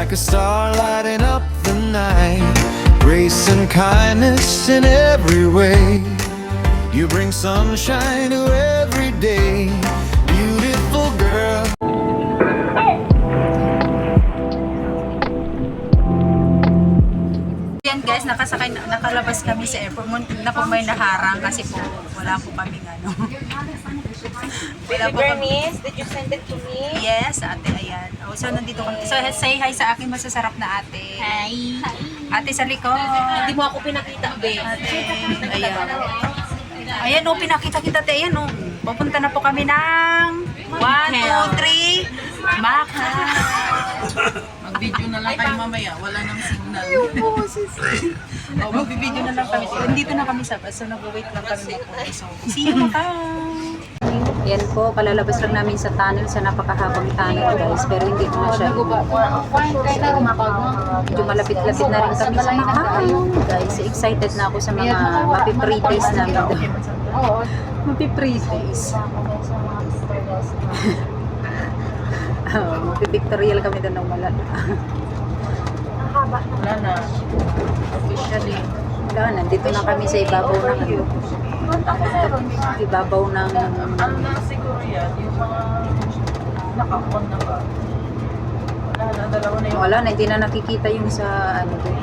like a star lighting up the night. Grace and kindness in every way. You bring sunshine to every day. Beautiful girl. Yan guys, nakalabas kami sa airport. Na po may naharang kasi po wala po kami ano. Wala po kami. Bernice, did you send it to me? Yes, ate, ayan. Oh, so nandito kami. So say hi sa akin masasarap na ate. Hi. Ate sa likod. Hindi mo ako pinakita, be. Ate, ayan. Ayan o, pinakita kita te. Ayan o. Pupunta na po kami ng 1, 2, 3, Macau. Mag-video na lang kayo mamaya, wala nang signal. Oh, magbibideo na lang kami. Dito na kami sa bus. So nag-wait lang kami po. So, see you Macau. Yan po, kalalabas lang namin sa tunnel, sa napakahabang tunnel guys, pero hindi ko na siya. Medyo malapit-lapit na rin kami sa Macau guys. Excited na ako sa mga mapi-free days namin. Mapi-free days. Mapi-pictorial kami doon ng malala. Wala na. Officially. Wala, nandito na kami sa ibabaw ng ibabaw ng Ano na siguro yan, yung mga naka-on na ba? Wala na, dalawa na yung... wala na, hindi na nakikita yung sa ano doon.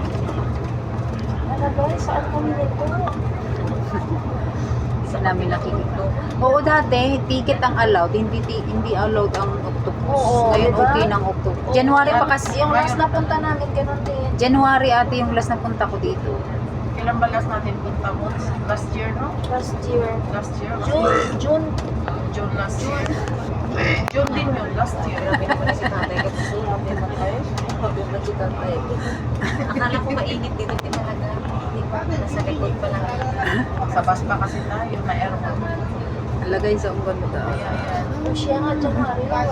Sa namin nakikita. Oo, dati ticket ang allowed, hindi allowed ang octopus. Oo, Ngayon diba? okay ng octopus. January pa kasi Yung last na punta namin, ganun din. January ate yung last na punta ko dito. Kailan ba last natin punta mo? Last year, no? Last year. Last year? June. June last year. June din yun, last year. Akala ko mainit dito din talaga. Hindi pa, nasa likod pa lang. Sa bus pa kasi tayo, may aircon. Alagay sa unggon mo daw. Siya nga, January lang.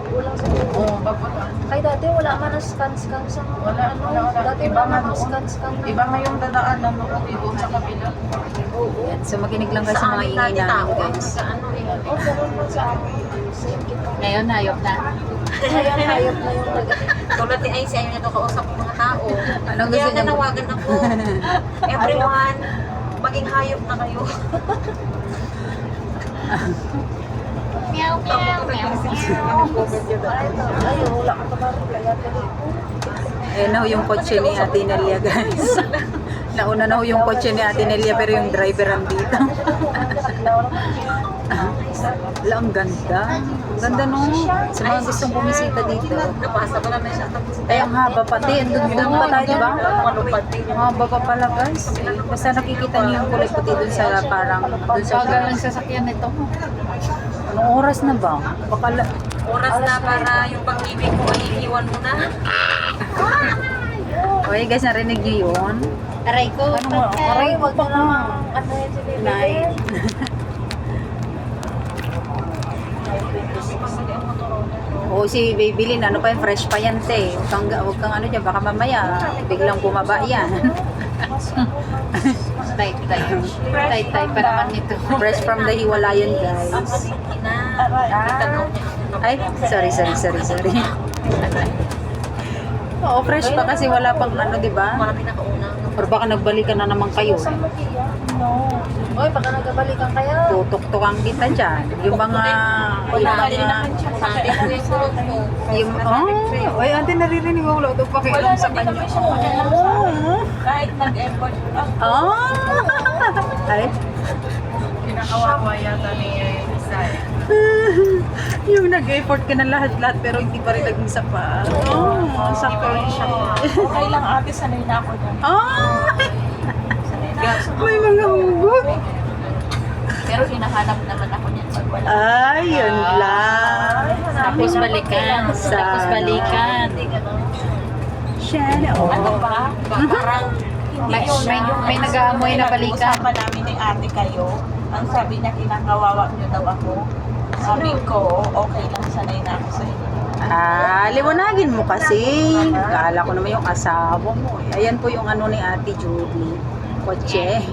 Walang sa Oo, bago lang. Kay dati wala man ang scan sa Wala. Dati Iba wala nga man ang noon. scan. Iba nga yung dadaanan noon, doon sa kabila. Yan. So makinig lang kayo sa mga ingay namin guys. Oh, ganun man sa amin. Same kita. Ngayon hayop na. Ngayon, hayop na yung tulad ni Aisy, ayaw niya ito kausap ng mga tao. Anong gusto Kaya niya? nanawagan ako. Everyone, maging hayop na kayo. Meow, meow, meow, Ay, wala ka pa kaya Ayan na ho yung kotse ni Ate Nelia guys. Nauna na ho yung kotse ni Ate Nelia pero yung driver andito. Wala, ang ganda. Ang ganda no. Sa mga gustong bumisita dito. Napasa ko naman siya. Tapos Ay, ang haba pati. Andun pa tayo, di ba? malupad din. Ang haba pa pala guys. Basta nakikita niyo yung kulay puti dun sa parang dun sa sasakyan nito. Anong oras na ba? Baka Oras na para yung pag-ibig mo ay iiwan mo na. okay guys, narinig niyo yun? Aray ko. Ano mo? Aray ko pa ka. Ano yun si Bebe? Night. Oo, si Babylin, ano pa yung fresh pa yan, te. Huwag kang ano dyan, baka mamaya, biglang bumaba yan. Tight pa naman nito. Fresh from the hiwalayan, guys. Ay, sorry. Oo, fresh pa kasi wala pang ano, di ba? Marami nakauna. Or baka nagbalikan na naman kayo. Oy, baka nagabalikan kayo. Tutok-tukang kita dyan. Yung mga... Ay, ate, naririnig ko. Wala daw pakialam sa kanya. Kahit nag-effort Ay, kinakawawa yata ni Isay. yung nag-effort ka na lahat-lahat pero hindi pa rin naging sapa. Sakto rin siya. Okay lang ate, sanay na ako dyan. May mga hugot. Pero hinahanap naman ako niyan pag wala. Ay, yun lang. Tapos balikan. Tapos balikan. Shadow. Ano ba? Parang May nag-aamoy na balikan. Usapan namin ni ate kayo. Ang sabi niya, kinakawawa niyo daw ako. Sabi ko, okay lang, sanay na ako sa inyo. Liwanagin mo kasi. Kala ko naman yung asawa mo. Ayan po yung ano ni Ate Judy. Kotse.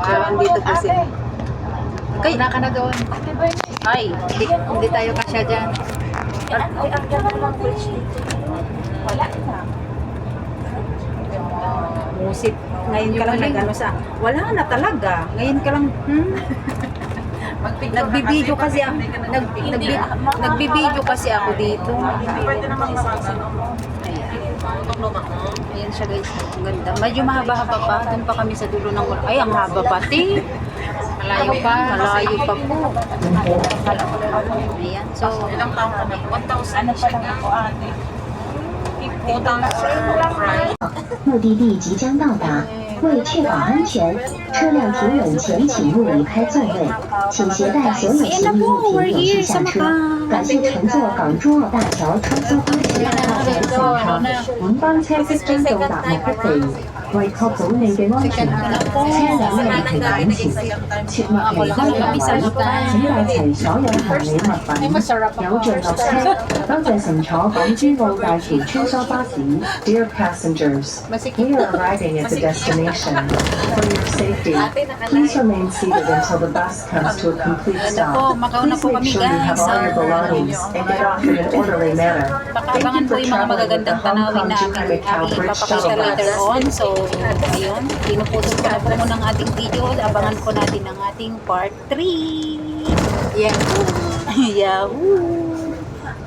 Pero andito po sila. Kay, Una ka na doon. ay, Hindi tayo kasya dyan. Ang ganda ng bridge dito. Wala na. Musip. Ngayon ka lang nag-ano sa... Wala na talaga. Ngayon ka lang... Nagbibideo kasi ako. Nagbibideo kasi ako dito. Pwede naman makagano mo. Ayan siya guys. Ang ganda. Medyo mahaba-haba pa. Doon pa kami sa dulo ng wala. Ay, ang haba pati. Malayo pa. Malayo pa po. Ayan. So, Ilang taon ka na? 1,000 ano pa lang ako ate? 50,000. 目的地即将到达，为确保安全，车辆停稳前请勿离开座位，请携带所有行李物品有序下车。感謝乘坐港珠澳大橋穿梭巴士到站現場，本班車即將到達目的地。為確保你嘅安全，車輛離停緊前，切勿離開座位，請帶齊所有行李物品，有序落車。多謝乘坐港珠澳大橋穿梭巴士。Dear passengers, we are arriving at the destination. For your safety, please remain seated until the bus comes to a complete stop. Please make sure you have all your belongings and get off in an orderly manner. Thank Abangan you po for yung mga traveling with the magagandang Hong tanawin Kong na to aking Macau Bridge ipapakita Shuttle later Bus. on. So, ayun. Pinuputol ko na po muna ang ating video. Abangan po natin ang ating part 3. Yahoo! Yahoo!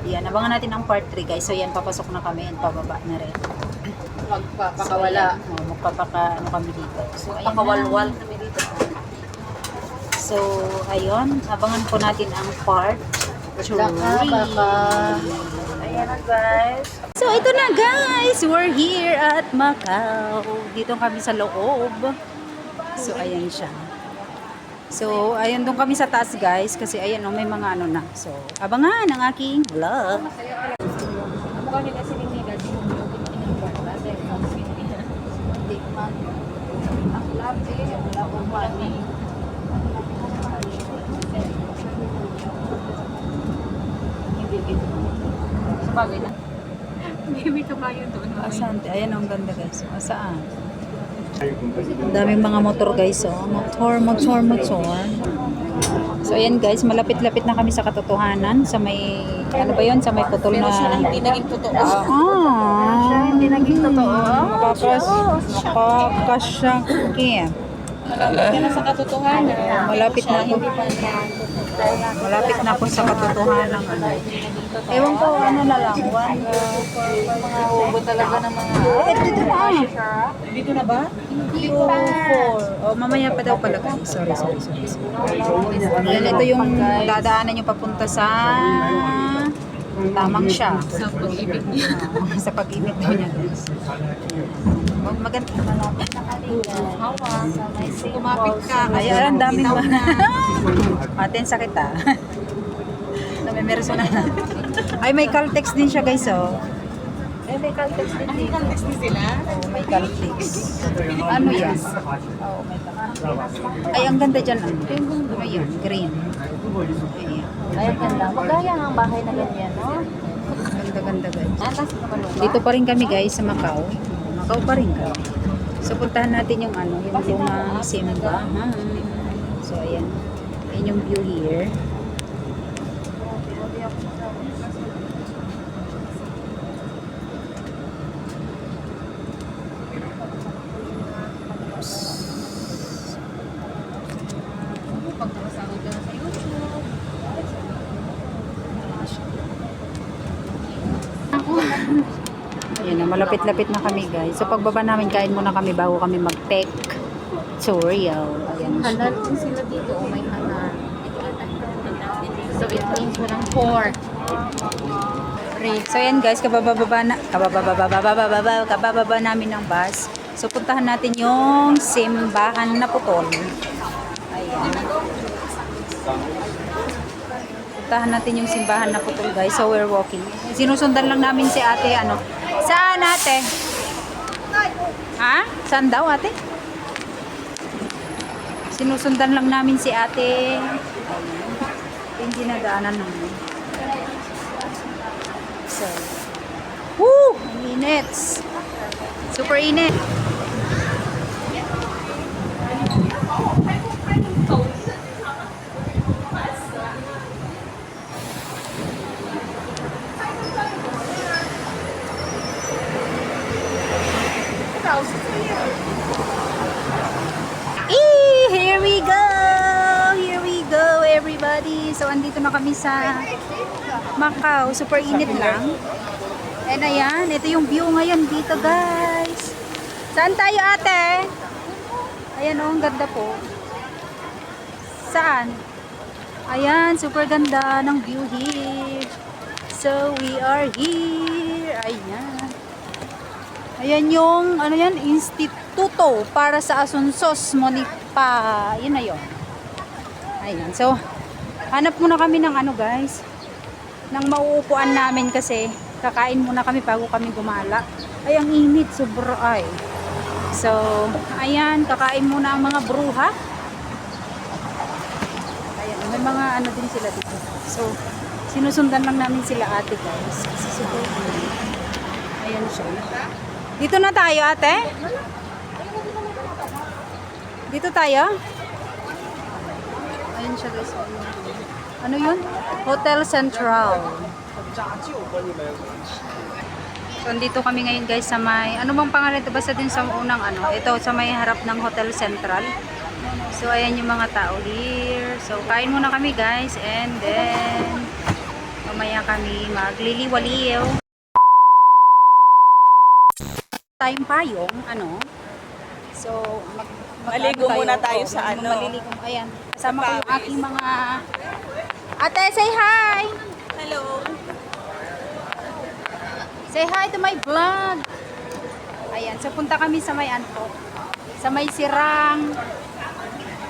Yan, abangan natin ang part 3 guys. So yan, papasok na kami and pababa na rin. Magpapakawala. So, ayan, magpapaka kami dito. So, ayan Pakawalwal na. kami dito. So, ayun. Abangan po natin ang part 3. Ayan na guys. So, ito na guys. We're here at Macau. Dito kami sa loob. So, ayan siya. So, ayan doon kami sa taas guys. Kasi ayan, oh, may mga ano na. So, abangan ang aking vlog. Sabagay na. Asante. Ayan, ang ganda guys. Saan? Ang daming mga motor guys. Oh. Motor. So ayan guys, malapit-lapit na kami sa katotohanan. Sa may, ano ba yun? Sa may putol na... Hindi naging totoo. Hindi naging totoo. Makakasyakin. Malapit na sa katotohanan. Malapit na ako. Malapit na ako sa katotohanan. Ewan ko, ano na lang. Mga hubo talaga ng mga... Dito na. Dito na ba? 2, 4. Oh, mamaya pa daw pala guys. Sorry. Yan, ito yung dadaanan nyo papunta sa tamang siya. Sa pag-ibig niya. Sa pag-ibig niya guys. Maganda. Kumapit ka. Ayan, ang daming Atin sakit ah. Namimerso na. Ay, may Caltex din siya guys oh. May Caltex din. May Caltex din sila? Oh, may Caltex. Ano yan? Oh, may Caltex. Ay, ang ganda dyan. Ano yun? Green. Ayan. Ay, ang ganda. Magaya ang bahay na ganyan, no? Ganda guys. Dito pa rin kami guys sa Macau. Macau pa rin kami. So puntahan natin yung ano, yung lumang simbahan. So ayan. Ayan yung view here. Ayan na, malapit-lapit na kami guys. So pagbaba namin, kain muna kami bago kami mag-tech tutorial. Ayan siya. Halal din sila dito. Oh, may halal. So it means walang pork. So ayan guys, kabababa namin ng bus. So puntahan natin yung simbahan na putol. Ayan. Puntahan natin yung simbahan na putol guys. So we're walking. Sinusundan lang namin si ate ano. Saan ate? Ha? Saan daw ate? Sinusundan lang namin si ate. Ayan. Yung dinadaanan namin. So, woo! Ang init. Super init. Here we go! Here we go, everybody! So, andito na kami sa Macau. Super init lang. And ayan, ito yung view ngayon dito, guys. Saan tayo, ate? Ayan, oh, ang ganda po. Saan? Ayan, super ganda ng view here. So, we are here. Ayan. Ayan yung, ano yan, instituto para sa Asunsos, Monipa. Yun na yun. Ayan. So, hanap muna kami ng ano, guys. Ng mauupuan namin kasi kakain muna kami bago kami gumala. Ay, ang init. Sobra ay. So, ayan. Kakain muna ang mga bruha. Ayan. May mga ano din sila dito. So, sinusundan lang namin sila ate, guys. Kasi super init. Ayan siya. Dito na tayo, ate? Dito tayo? Ayun siya, guys. Ano yun? Hotel Central. So, andito kami ngayon, guys, sa may... Ano bang pangalan ito? Basta din sa unang ano. Ito, sa may harap ng Hotel Central. So, ayan yung mga tao here. So, kain muna kami, guys. And then, mamaya kami magliliwaliw. Tayong payong, ano. So, Maligo muna tayo sa ano. Maliligo. Ayan. Kasama ko yung aking mga... Ate, say hi! Hello. Say hi to my vlog! Ayan. So, punta kami sa may anto. Sa may sirang...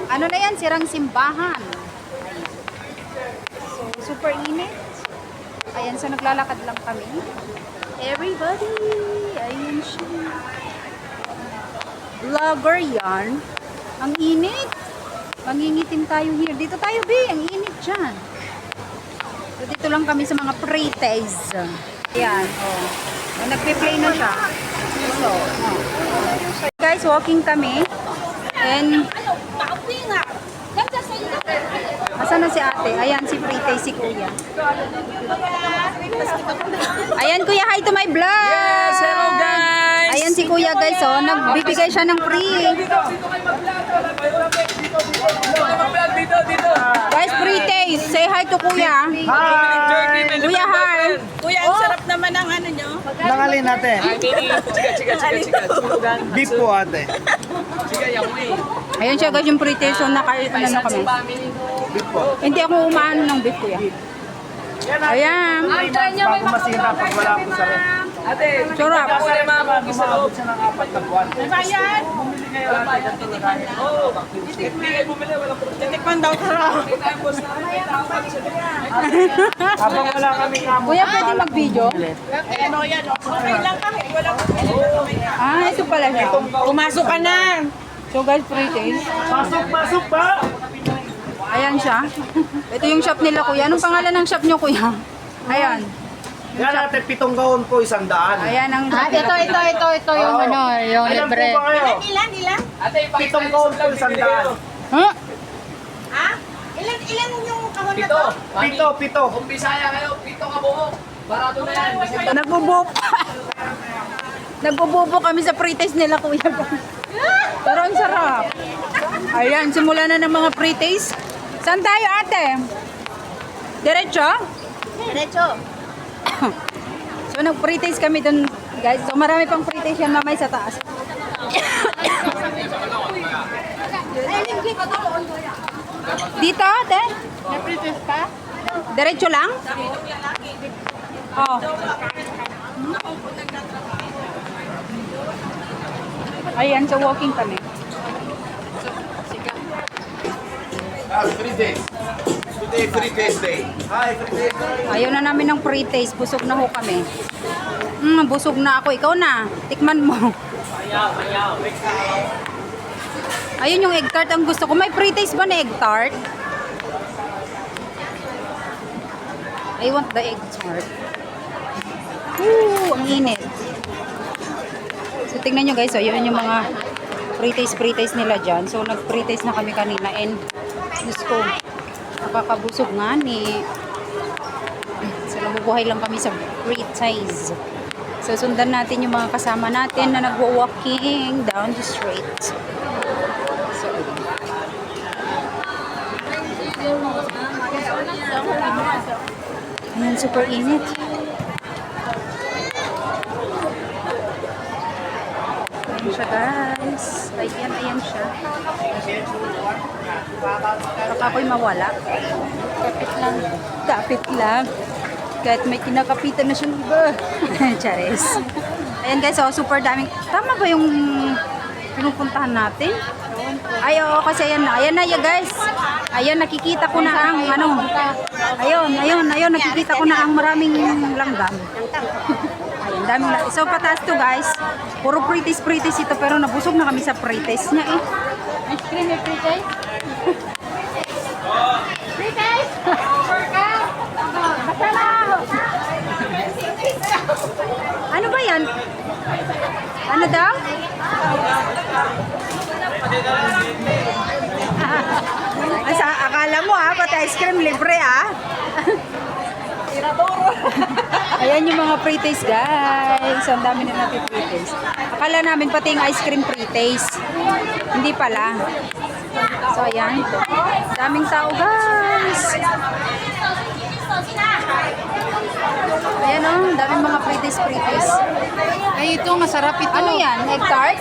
Ano na yan? Sirang simbahan. Ayan. So, super init. Ayan. So, naglalakad lang kami. Everybody! Ayan siya. Vlogger yan. Ang init. Mangingitim tayo here. Dito tayo, B. Ang init dyan. So, dito lang kami sa mga pre-tays. Ayan, oh. So, nagpe-play na siya. So, oh. Guys, walking kami. And, asan na si ate? Ayan, si pre-tay, si kuya. Ayan, kuya, hi to my vlog! Yes, hello guys! Ayan si kuya, guys, oh. Nagbibigay siya ng free. Guys, pre-taste. Say hi to kuya. Hi! Kuya, hi. Kuya, ang sarap naman ng ano nyo. Nangalin ate. Beef po ate. Ayan siya, guys, yung pre-taste. So, nakain na kami. Beef po. Hindi ako umaano ng beef, kuya. Ayan. Bago masira pag wala po sa ref. Sarap. Gumabot siya ng 4 na buwan. Ayan. Bumili kayo ate. Titikman daw sarap. Habang wala kami kamo. Kuya, pwede mag-video? Ano yan? Okay lang kami. Wala ko. Ah, ito pala siya. Pumasok ka na. So, guys, pre-taste. Pasok ba? Ayan siya. Ito yung shop nila, kuya. Anong pangalan ng shop nyo, kuya? Ayan. Yan ate, 7 gaon po, 100. Ayan ang shop nila. Ito yung ano, yung Ilan po libre. ba kayo? Ilan? 7 gaon po, 100. Huh? Ha? Ilan yung kahon na to? 7. Bisaya kayo, pito ka buhok. Barato na yan. Nagbububo. Nagbububo kami sa pre-taste nila, kuya. Pero ang sarap. Ayan, simula na ng mga pre-taste. Saan tayo, ate? Diretso? Diretso. So, nag-pre-taste kami dun, guys. So, marami pang pre-taste yan mamay sa taas. Dito, ate? May pre-test ka? Diretso lang? Oo. Ayan, so walking kami. Free days. Today, free days day. Hi, free days day. Ayaw na namin ng pre-taste. Busog na ho kami. Busog na ako. Ikaw na. Tikman mo. Ayun yung egg tart ang gusto ko. May pre-taste ba na egg tart? I want the egg tart. Ang init. So, tingnan nyo guys. So, yun yung mga pre-taste nila dyan. So, nag-pre-taste na kami kanina. And, Diyos ko, nakakabusog nga ni. So, nabubuhay lang kami sa pre-taste. So, sundan natin yung mga kasama natin na nag-walking down the street. So, ayan, super init. Ayan siya, guys. Ayan siya. Baka ako'y mawala. Kapit lang. Kapit lang. Kahit may kinakapitan na siyang iba. Charis. Ayan guys, oh, super daming. Tama ba yung pinupuntahan natin? Ay, oo, kasi ayan na. Ayan na ya guys. Ayan, nakikita ko na ang ano. Ayun, nakikita ko na ang maraming langgam. Ayan, daming langgam. So, pataas to guys. Puro pretties ito, pero nabusog na kami sa pretties niya eh. Ice cream may free taste? Free taste? Ano ba yan? Ano daw? Asa, akala mo pati ice cream libre Ayan yung mga pre-taste guys. Ang dami na natin pre-taste. Akala namin pati yung ice cream pre-taste. Hindi pala. So ayan. Daming tao guys. Ayan daming mga pre-taste. Ay, ito, masarap ito. Ano yan? Egg tart?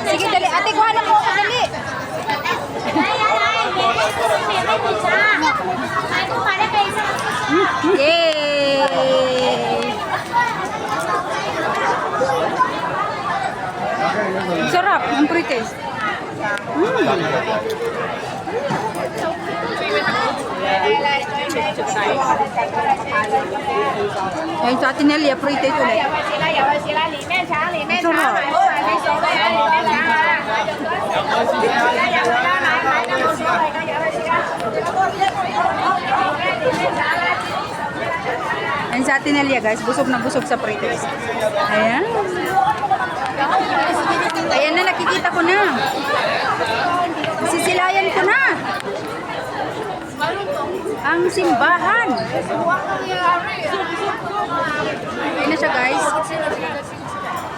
Sige, dali. Ate, kuha na po. Dali. Yay! Sarap, ang pre-taste. Ayun sa atin Nelia, pre-taste ulit. Sarap. Ayun sa atin Nelia guys, busog na busog sa pre-taste. Ayan. Ayan na, nakikita ko na. Sisilayan ko na. Ang simbahan. Ayan na siya guys.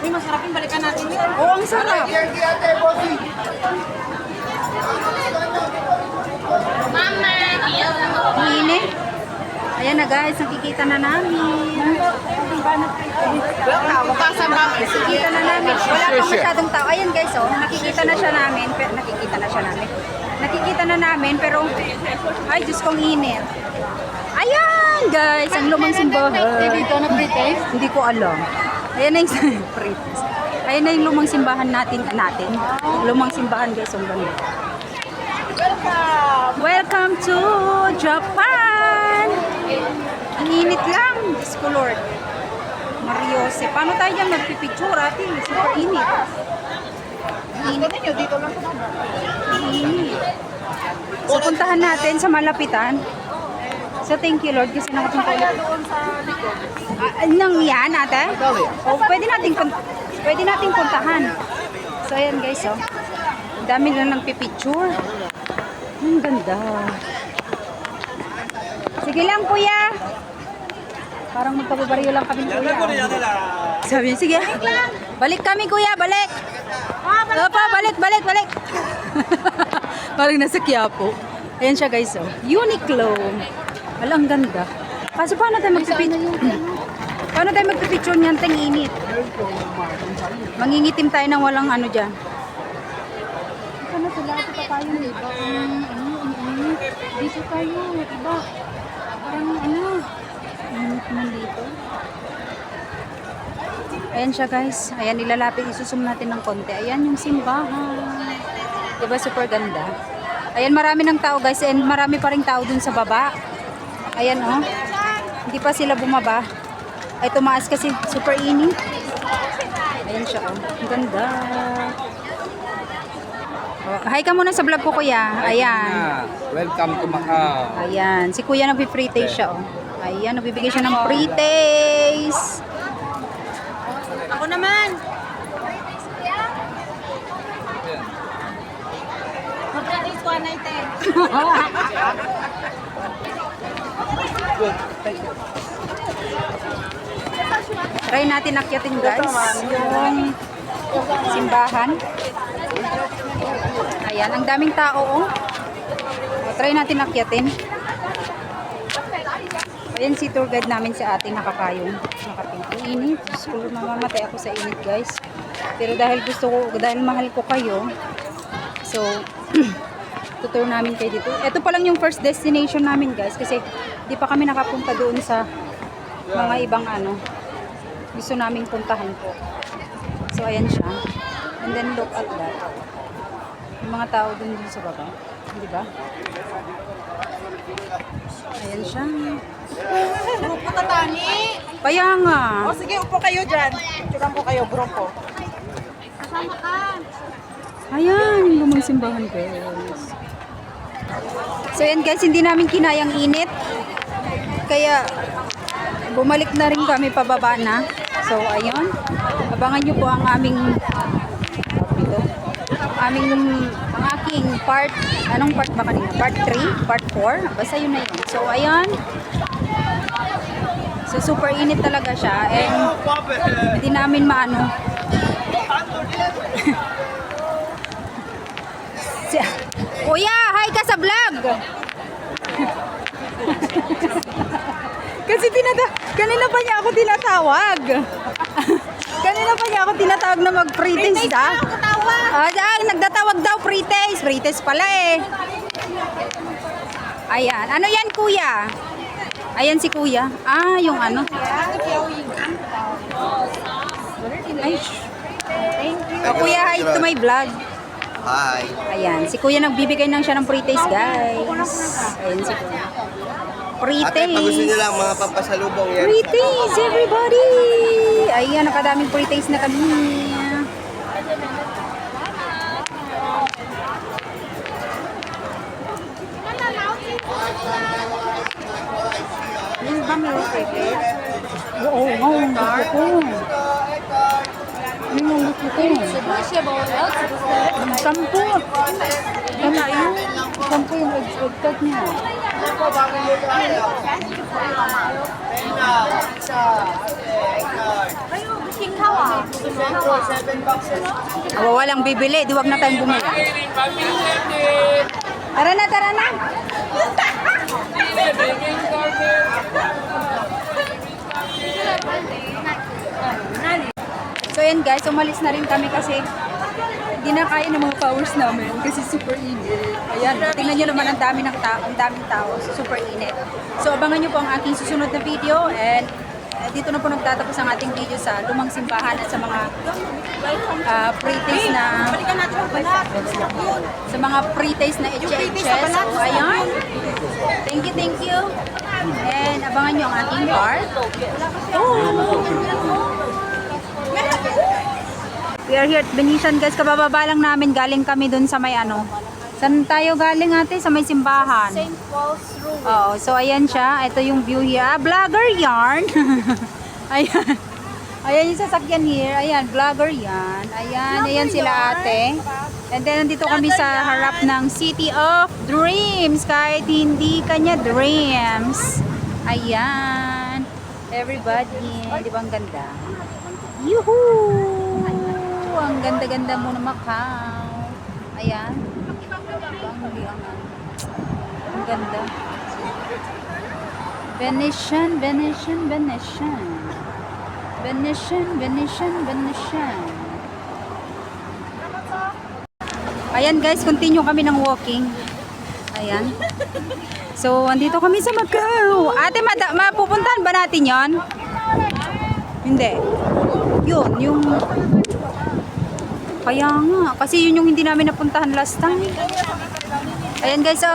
Uy, masarap yung balikan natin. Oo, ang sarap. Ang init. Ayan na guys, nakikita na namin. Nakikita na namin. Wala pa masyadong tao. Ayan guys, oh, nakikita na namin, pero ay, Diyos kong init. Ayan guys, ang lumang simbahan. Dito na pre-taste? Hindi ko alam. Ayan na yung ayan na yung lumang simbahan natin. Lumang simbahan guys, ang ganda. Welcome to Japan! Ang init lang. Diyos ko Lord. Mariose. Paano tayo dyan magpipicture ate? Super init. Init. Dito lang sa Init. So puntahan natin sa malapitan. So thank you Lord kasi nakapunta ulit. Nang yan ate? Oh, pwede nating puntahan. So ayan guys oh. Ang dami na nagpipicture. Ang ganda. Sige lang kuya. Parang magkababaryo lang kami kuya. Sabi niya, sige. Balik kami kuya, balik. Opo, balik. Parang nasa Quiapo. Ayan siya guys oh. Uniqlo. Ang ganda. Kaso paano tayo magpipicture niyan? Teng init. Mangingitim tayo ng walang ano dyan. Ano sila? Ito tayo iba. Dito tayo. Iba. Parang ano. Init naman dito. Ayan siya guys. Ayan nilalapit. Isusum natin ng konti. Ayan yung simbahan. Diba super ganda? Ayan marami ng tao guys. And marami pa rin tao dun sa baba. Ayan oh. Hindi pa sila bumaba. Ay tumaas kasi super init. Ayan siya oh. Ang ganda. Oh, hi ka muna sa vlog ko kuya. Ayan. Welcome to Macau. Ayan. Si kuya nagpi-free taste siya oh. Ayan. Nagbibigay siya ng free taste. Ako naman. Mag-taste ko na ite. Good. Thank you. Try natin akyatin guys, yung simbahan. Ayan, ang daming tao oh. Try natin akyatin. Ayan si tour guide namin si ate nakapayong. Ang init. Diyos ko, mamamatay ako sa init guys. Pero dahil dahil mahal ko kayo, so, tutur namin kayo dito. Ito pa lang yung first destination namin guys. Kasi di pa kami nakapunta doon sa mga ibang gusto namin puntahan po. So ayan siya. And then look at that. Yung mga tao doon sa baba. Di ba? Ayan siya. Grupo na tani. Kaya nga. O sige, upo kayo dyan. Turan ko kayo, grupo. Ayan, lumang simbahan guys. So yan guys, hindi namin kinayang init. Kaya bumalik na rin kami pababa na. So ayun, abangan nyo po ang ang aking part, anong part ba kanina? Part 3, part 4, basta yun na yun. So ayun, so super init talaga siya and hindi namin Kuya, hi ka sa vlog! Kasi kanina pa niya ako tinatawag. Kanina pa niya ako tinatawag na mag-pretest ha. Nagdatawag daw pretest. Pretest pala eh. Ayan. Ano yan kuya? Ayan si kuya. Ah, yung ano. Ay, thank you. Kuya, hi to my vlog. Hi. Ayan, si kuya nagbibigay lang siya ng pre-taste, guys. Ayan si kuya. Ate, pag gusto Pre-taste. nyo lang mga pampasalubong yan. Pre-taste, everybody! Ayan, nakadaming pre-taste na kami. Yung ba may pre-taste? Oo, gusto ko. Yung gusto ko. Sampo. Sampo yung egg niya. Walang bibili, di wag na tayong bumili. Tara na, tara na. So yan guys, umalis na rin kami kasi hindi na kaya ng mga powers namin kasi super init. Ayan, tingnan nyo naman ang daming tao, super init. So abangan nyo po ang aking susunod na video and dito na po nagtatapos ang ating video sa lumang simbahan at sa mga pre-taste na etche-etche. So ayan, thank you. And abangan nyo ang aking part. We are here at Venetian guys, kabababa lang namin, galing kami dun sa may saan tayo galing ate? Sa may simbahan. St. Paul's Room. Oo, so ayan siya, ito yung view here. Vlogger yarn. Ayan. Ayan yung sasakyan here, ayan, vlogger yan. Ayan sila ate. And then nandito kami sa harap ng City of Dreams, kahit hindi kanya dreams. Ayan. Everybody, di ba ang ganda? Yuhuu! Ang ganda-ganda mo na Macau. Ayan. Ang ganda. Venetian. Ayan guys, continue kami ng walking. Ayan. So, andito kami sa Macau. Ate, mapupuntahan ba natin yon? Hindi. Yun, yung... Kaya nga, kasi yun yung hindi namin napuntahan last time. Ayan guys,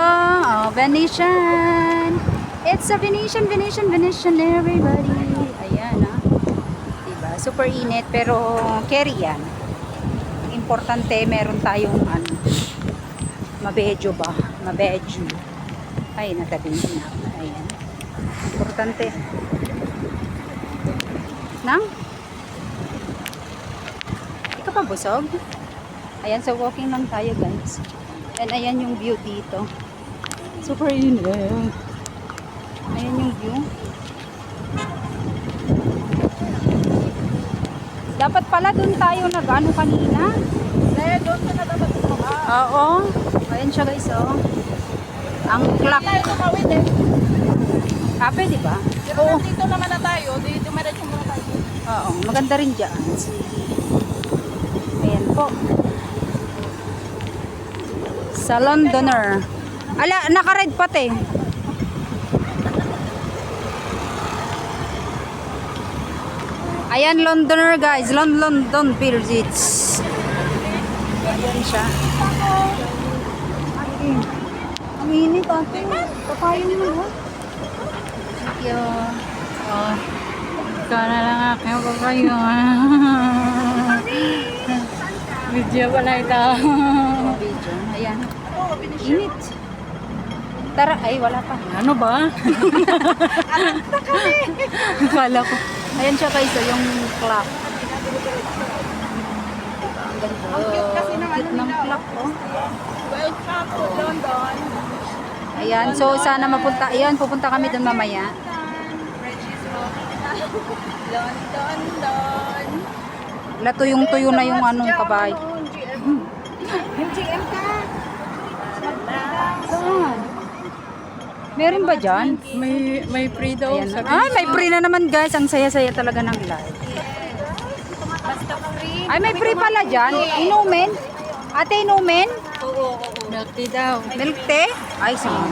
Venetian. It's a Venetian, everybody. Ayan, diba? Super init, pero carry yan. Importante, meron tayong, mabedyo ba? Mabedyo. Ay, natabi na. Ayan. Importante. Nang? Di ka pa busog? Ayan, so walking lang tayo guys. And ayan yung view dito. Super init. Ayan yung view. Dapat pala doon tayo nag-ano kanina. Doon ka na dapat tumama. Oo. Ayan siya guys, oh. Ang clock. Tayo tumawid eh. Pwede ba? Pero dito naman na tayo. Dumiretso muna tayo. Oo, maganda rin dyan. Ayan po. Sa Londoner. Ala, naka-red pati. Ayan, Londoner guys. London Bridge. Ayan siya. Ang init ate. Papayo naman ha. Thank you. Oh. Ikaw na lang aking papayo. Video pala ito. Video. Ayan. Init. Tara. Ay, wala pa. Ano ba? Kala ko. Ayan siya guys, oh, yung clock. Ang cute kasi ng clock, oh. Welcome to London. Ayan, so sana mapunta. Ayan, pupunta kami doon mamaya. London. Wala tuyong-tuyo na yung anong kabay. MGM ka. Saan? Meron ba dyan? May free daw. Ayan. Ay, may free na naman guys. Ang saya-saya talaga ng live. Ay, may free pala dyan. Inumin? Ate, inumin? Milk tea daw. Milk tea? Ay, sige.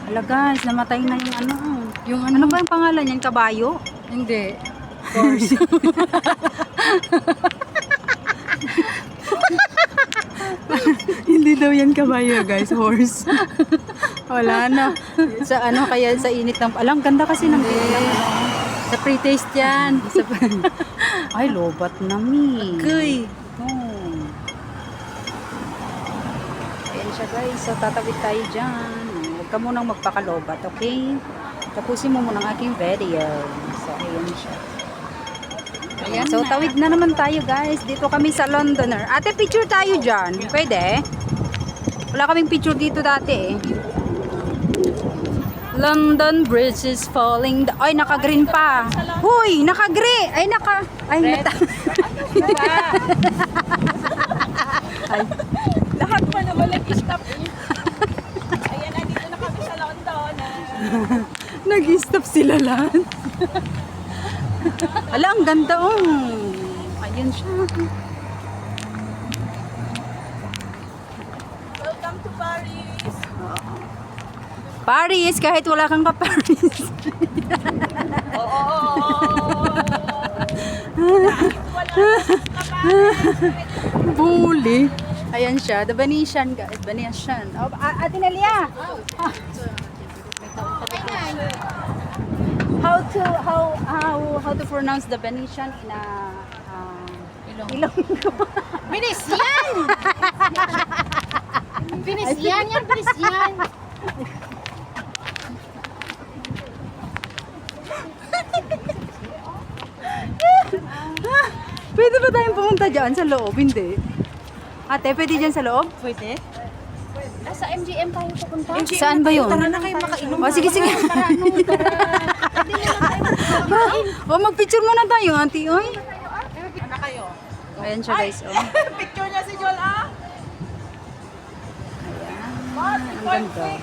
Hala guys, namatay na yung ano. Yung Ano ba yung pangalan yan? Kabayo? Hindi. Course. Hindi daw yan kabayo guys. Horse. Wala na. Sa ano kaya sa init ng... Alam, ganda kasi ng Sa pre-taste yan. Ay, lobat na mi. Kuy. Oh. Ayan siya guys. So, tatawid tayo dyan. Huwag ka munang magpakalobat, okay? Tapusin mo muna ang aking video. So, ayan siya. Ayan, so, tawid na naman tayo guys. Dito kami sa Londoner. Ate, picture tayo dyan. Pwede? Wala kaming picture dito dati eh. London Bridge is falling. Ay, naka-green pa. Huy, naka-green. Ay, naka... Ay, Ay. Lahat pa naman nag-stop eh. Ayan, nandito na kami sa London. Nag-stop sila lahat. Ala, ang ganda oh. Ayan siya. Welcome to Paris. Paris, kahit wala kang ka-Paris. Oo. Bully. Ayan siya, the Venetian guys, Venetian. Oh, Ate Nelia. How to pronounce the Venetian in a Ilonggo. Venetian! Venetian yan, Venetian. Pwede ba tayong pumunta dyan sa loob? Hindi. Ate, pwede dyan sa loob? Pwede? Sa MGM tayo pupunta. Saan ba yun? Tara na kayo makainom. Oh, sige, sige. Oh, mag-picture muna tayo, auntie. Oy. Ano kayo? Ayan siya, guys. Oh. Picture niya si Joel ah. Ang ganda.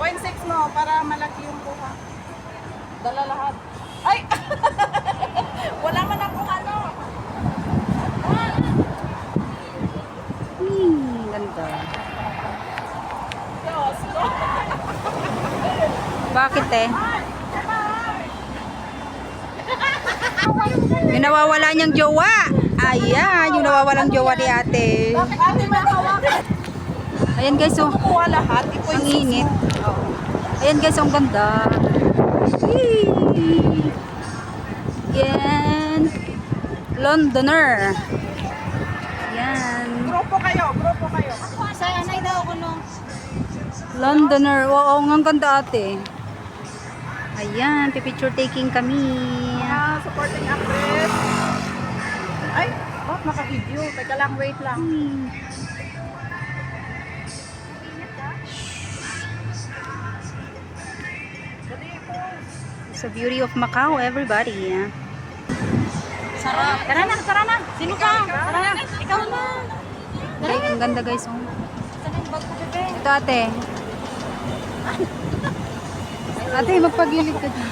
0.6 mo para malaki yung kuha. Dala lahat. Ay! Wala man akong ano. Ganda. Diyos ko. Bakit eh? Yung nawawala niyang jowa. Ayan, yung nawawalang jowa ni ate. Ate, makawakan. Ayan guys, oh. Kuha lahat. Ang init. Oh. Ayan guys, ang ganda. Yee! Yan. Londoner. Yan. Grupo kayo, grupo kayo. Sanay daw ako no. Londoner. Oo, ang ganda ate. Ayan, picture taking kami. Supporting actress. Ay, naka-video. Teka lang, wait lang. It's the beauty of Macau, everybody. Tara na. Sino ka? Tara na. Ikaw na. Ay, ang ganda guys. Oh. Ito ate. Ate, magpagilid ka dyan.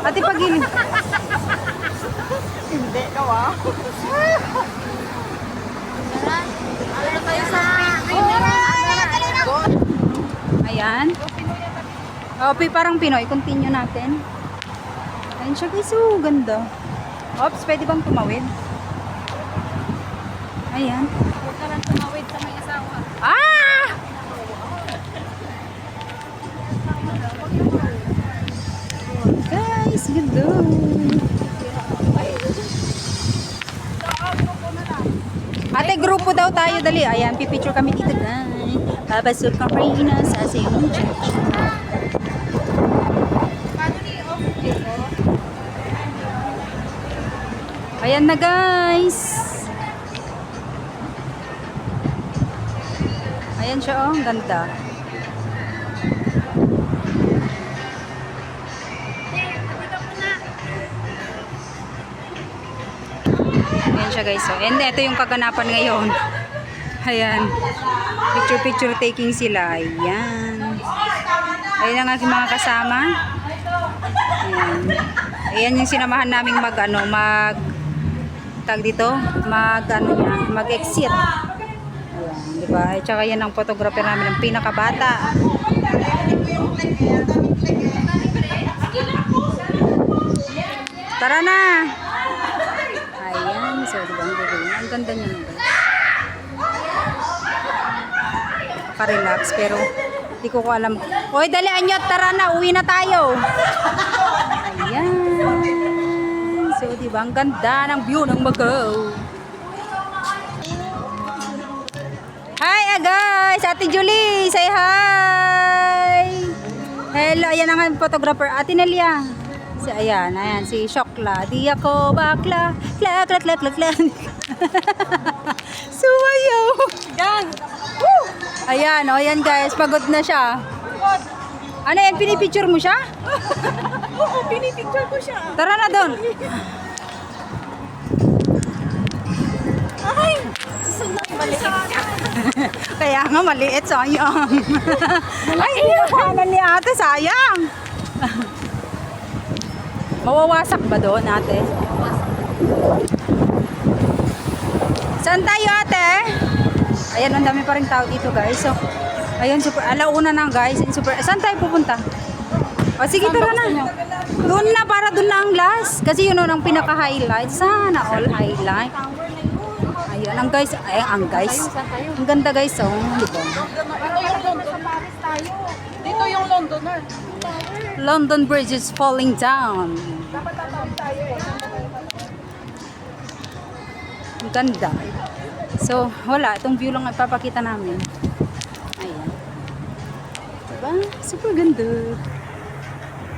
Ate, pagilid. Hindi, gawa. Ayan. Okay, parang Pinoy. Continue natin. Ayan siya guys. Oh, ganda. Ops, pwede bang tumawid? Ayan. Huwag ka lang tumawid sa may asawa. Ah! Guys, ganda. Ate, grupo daw tayo. Dali. Ayan, pipicture kami dito guys. Babasok ka Marina sa siyong church. Ayan na guys. Ayan siya oh, ang ganda. Ayan siya guys oh. And ito yung kaganapan ngayon. Ayan. Picture taking sila. Ayan. Ayan ang aking mga kasama. Ayan. Ayan yung sinamahan naming mag-exit. Ayan, di ba? At saka yan ang photographer namin, ang pinakabata. Tara na! Ayan, so di ba? Ang ganda niya naman. Nakarelax, pero hindi ko alam. Hoy, dali anyot, tara na, uwi na tayo. Ayan. So, di ba? Ang ganda ng view ng Macau. Hi guys! Ate Julie! Say hi! Hello! Ayan ang photographer. Ate Nelia. Ayan, si Shokla. Di ako bakla. Klak. Sumayaw! Yan. Ayan, ayan guys. Pagod na siya. Ano yan? Pinipicture mo siya? Oo, pinipicture ko siya. Tara na doon. Ay! Maliit. Kaya nga maliit, sayang. Ay, hinawanan ni ate, sayang. Mawawasak ba doon, ate? Saan tayo, ate? Ayan, ang dami pa rin tao dito, guys. So, ayun, super, alauna na, guys. Super, saan tayo pupunta? O, sige, tara na. Doon na, para doon na ang last. Kasi yun ang pinaka-highlight. Sana all highlight. Ayan, ang guys. Ay, ang guys. Ang ganda, guys. Oh, di ba? Dito yung Londoner. London Bridge is falling down. Ang ganda. So, wala. Itong view lang ipapakita namin. Ayan. Diba? Super ganda.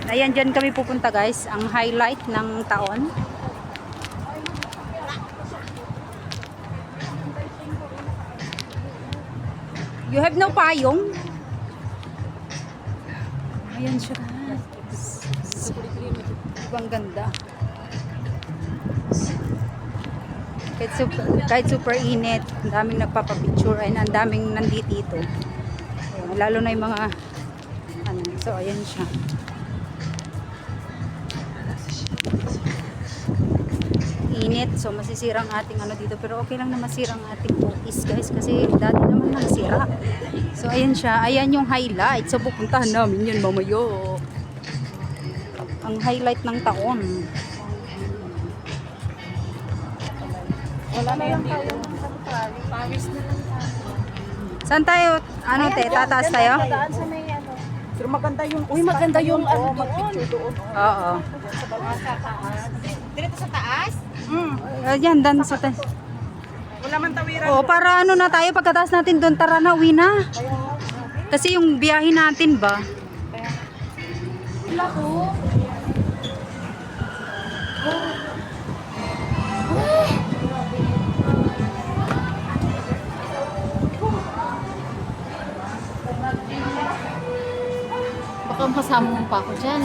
Ayan, dyan kami pupunta, guys. Ang highlight ng taon. You have no payong? Ayan siya, guys. Ibang ganda. Kahit super init, ang daming nagpapapicture, ay ang daming nandito. Ayan, lalo na yung mga ano, so ayan siya. Init, so masisira ang ating ano dito, pero okay lang na masira ang ating focus, guys, kasi dati naman nasira. So ayan siya, ayan yung highlight, so pupuntahan namin yun mamaya. Ang highlight ng taon. Wala na lang tayo. Paris na lang tayo. Saan tayo, ano te, tataas tayo? Daan sa may ano. Pero maganda yung, uy maganda yung ano mag-picture doon. Oo. Sa taas. Dito sa taas? Ayan, dan sa taas. Wala man tawiran. Oo, para ano na tayo, pagkataas natin doon, tara na, uwi na. Kasi yung biyahe natin ba? Wala ko. Baka masama mo pa ako dyan.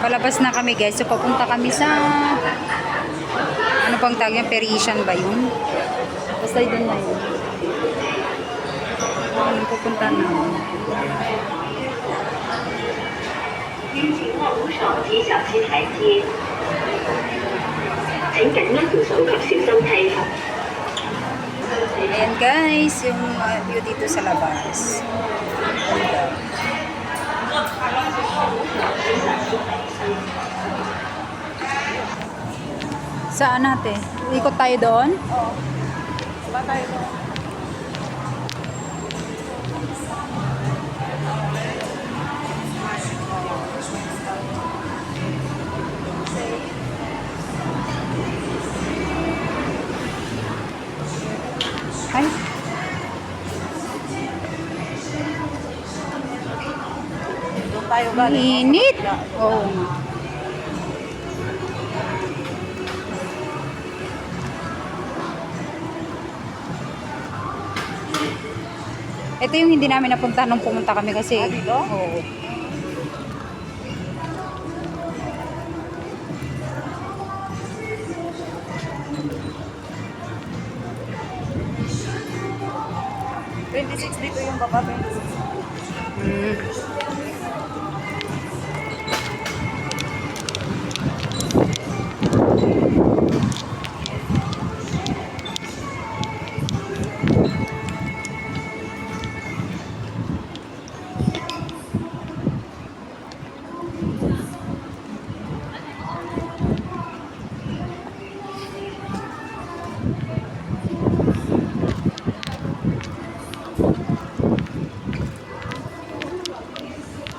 Palabas na kami guys. So papunta kami sa ano pang tawag yung Parisian ba yun? Basta doon na yun. Ano pupunta na? 情況唔爽指小心台階，請緊握扶手及小心梯級。 Ayan guys, yung view dito sa labas. Saan natin? Ikot tayo doon? Ba tayo doon? Ay, Doon tayo galing. init! Oo. Ito yung hindi namin napunta nung pumunta kami kasi. Dito? Oo. Dito yung baba, 26. Mm.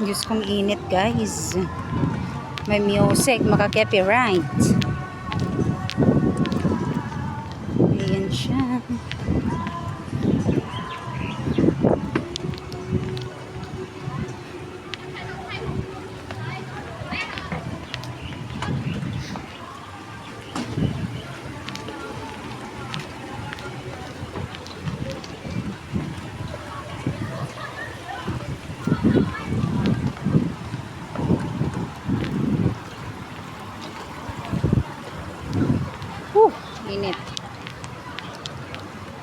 Diyos kong init guys. May music, maka-copyright. Ayan siya. Init.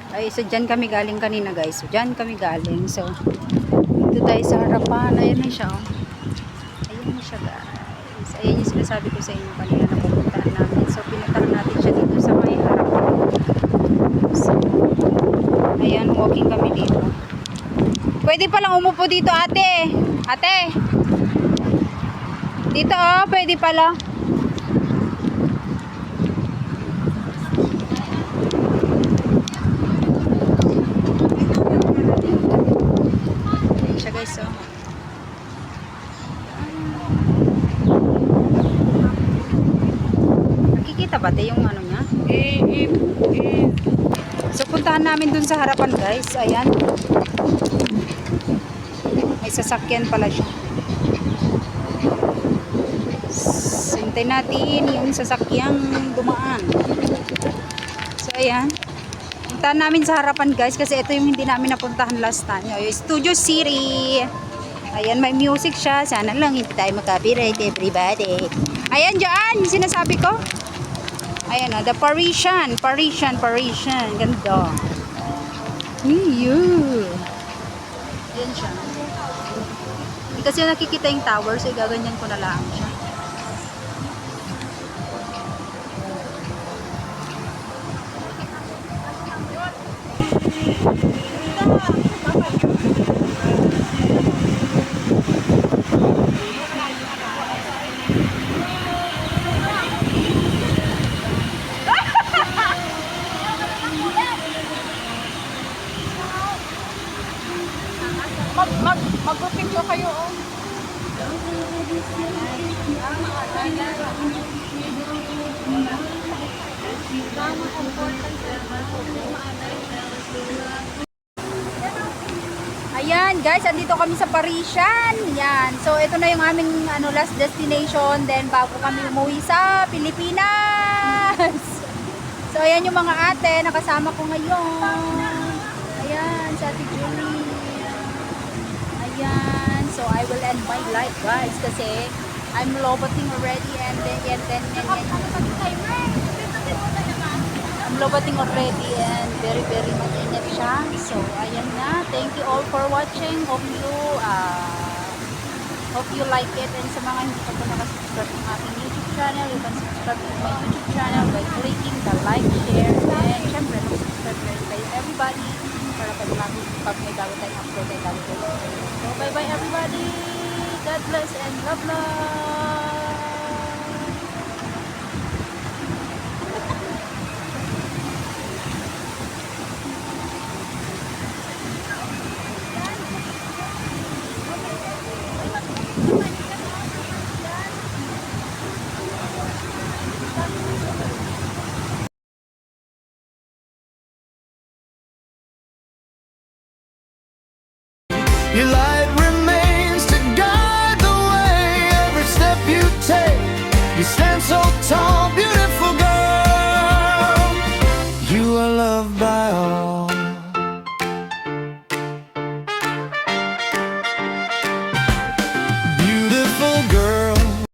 Ay, so dyan kami galing kanina guys. So dyan kami galing. So, dito tayo sa harapan. Ayan na siya. Oh. Ayan na siya guys. Ayan yung sinasabi ko sa inyo kanina na pupuntahan namin. So, pinuntahan natin siya dito sa may harapan. So, ayan, walking kami dito. Pwede palang umupo dito ate. Ate. Dito oh, pwede pala. Siya guys, oh. Nakikita ba tayo yung ano niya? So puntahan namin dun sa harapan guys. Ayan. May sasakyan pala siya. Hintay natin yung sasakyang dumaan. So ayan. Puntahan namin sa harapan guys kasi ito yung hindi namin napuntahan last time. Yung Studio City. Ayan, may music siya. Sana lang hindi tayo mag-copyright everybody. Ayan dyan, yung sinasabi ko. Ayan o, the Parisian. Ganda. Ayan siya. Hindi kasi nakikita yung tower so gaganyan ko na lang siya. Magupit Ayan guys, andito kami sa Parisian. Yan. So ito na yung aming last destination. Then bago kami umuwi sa Pilipinas. So ayan yung mga ate nakasama ko ngayon. Ayan, si Ate Julie. Ayan. So I will end my life guys kasi I'm lobating already and then I'm lobating already and very mainit siya. So ayan na. Thank you all for watching. Hope you like it, and sa mga hindi pa po nakasubscribe ng aking YouTube channel, you can subscribe to my YouTube channel by clicking the like, share, and syempre subscribe rin kayo everybody para pag may bago tayong upload ay bago kayo. So bye bye everybody. God bless and love. Your light remains to guide the way. Every step you take, you stand so tall.